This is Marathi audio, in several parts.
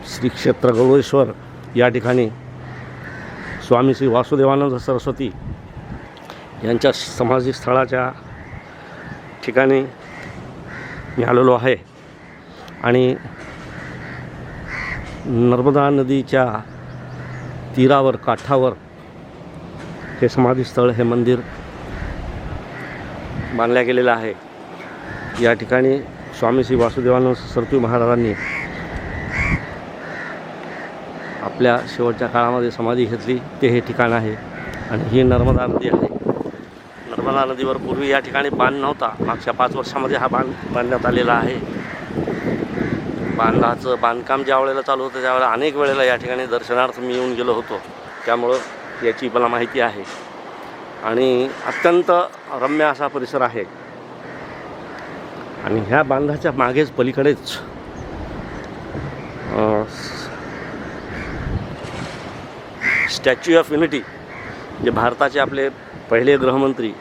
श्री क्षेत्र गरुडेश्वर या ठिकाणी स्वामी श्री वासुदेवानंद सरस्वती यांच्या समाधीस्थळाच्या ठिकाणी मी आलेलो आहे आणि नर्मदा नदीच्या तीरावर काठावर हे समाधीस्थळ हे मंदिर बांधल्या गेलेलं आहे। या ठिकाणी स्वामी श्री वासुदेवानंद सरस्वती महाराजांनी आपल्या शेवटच्या काळामध्ये समाधी घेतली ते हे ठिकाण आहे आणि ही नर्मदा नदी आहे। नर्मदा नदीवर पूर्वी या ठिकाणी बांध नव्हता, मागच्या 5 वर्षामध्ये हा बांध बांधण्यात आलेला आहे। बांधाचं बांधकाम ज्या वेळेला चालू होतं त्यावेळेला अनेक वेळेला या ठिकाणी दर्शनार्थ मी येऊन गेलो होतो, त्यामुळं याची मला माहिती आहे आणि अत्यंत रम्य असा परिसर आहे। आणि ह्या बांधाच्या मागेच पलीकडेच स्टॅच्यू ऑफ युनिटी जे भारताचे आपले पहिले गृहमंत्री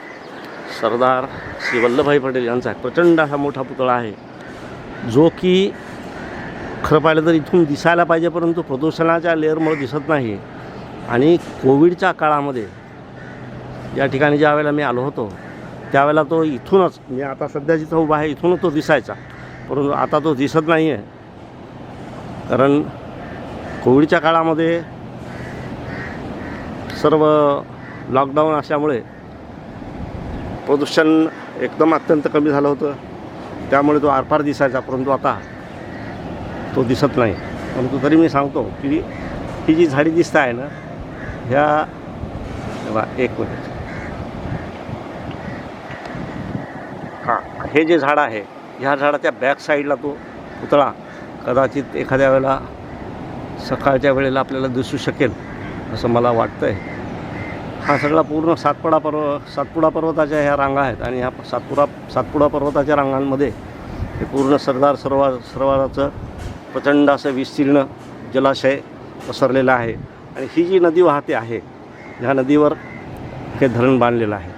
सरदार श्री वल्लभभाई पटेल यांचा प्रचंड असा मोठा पुतळा आहे, जो की खरं पाहिलं तर इथून दिसायला पाहिजे परंतु प्रदूषणाच्या लेअरमुळे दिसत नाही। आणि कोविडच्या काळामध्ये या ठिकाणी ज्या वेळेला मी आलो होतो त्यावेळेला तो इथूनच, मी आता सध्या जिथं उभा आहे इथूनच तो दिसायचा, परंतु आता तो दिसत नाही आहे। कारण कोविडच्या काळामध्ये सर्व लॉकडाऊन असल्यामुळे प्रदूषण एकदम अत्यंत कमी झालं होतं, त्यामुळे तो आरपार दिसायचा, परंतु आता तो दिसत नाही। परंतु तरी मी सांगतो की ही जी झाडी दिसत आहे ना, एक मिनिट, हां, हे जे झाड आहे ह्या झाडाच्या बॅक साईडला तो पुतळा कदाचित एखाद्या वेळेला सकाळच्या वेळेला आपल्याला दिसू शकेल असं मला वाटतं आहे। हा सगळा पूर्ण सातपुडा पर्वताच्या ह्या रांगा आहेत आणि ह्या सातपुडा पर्वताच्या रांगांमध्ये हे पूर्ण सरदार सरोवराचं प्रचंड असं विस्तीर्ण जलाशय पसरलेलं आहे। आणि ही जी नदी वाहते आहे ह्या नदीवर हे धरण बांधलेलं आहे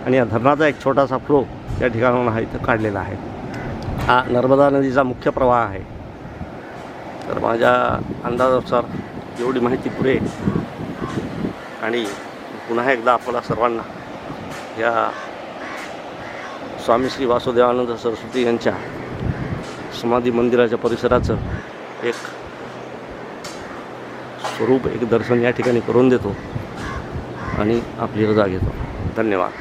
आणि या धरणाचा एक छोटासा फ्लो या ठिकाणाहून हा इथं काढलेला आहे। हा नर्मदा नदीचा मुख्य प्रवाह आहे। तर माझ्या अंदाजानुसार एवढी माहिती पुरे। आणि पुन्हा एकदा आपल्याला सर्वांना या स्वामी श्री वासुदेवानंद सरस्वती यांच्या समाधी मंदिराच्या परिसराचं एक स्वरूप, एक दर्शन या ठिकाणी करून देतो आणि आपली रजा घेतो। धन्यवाद।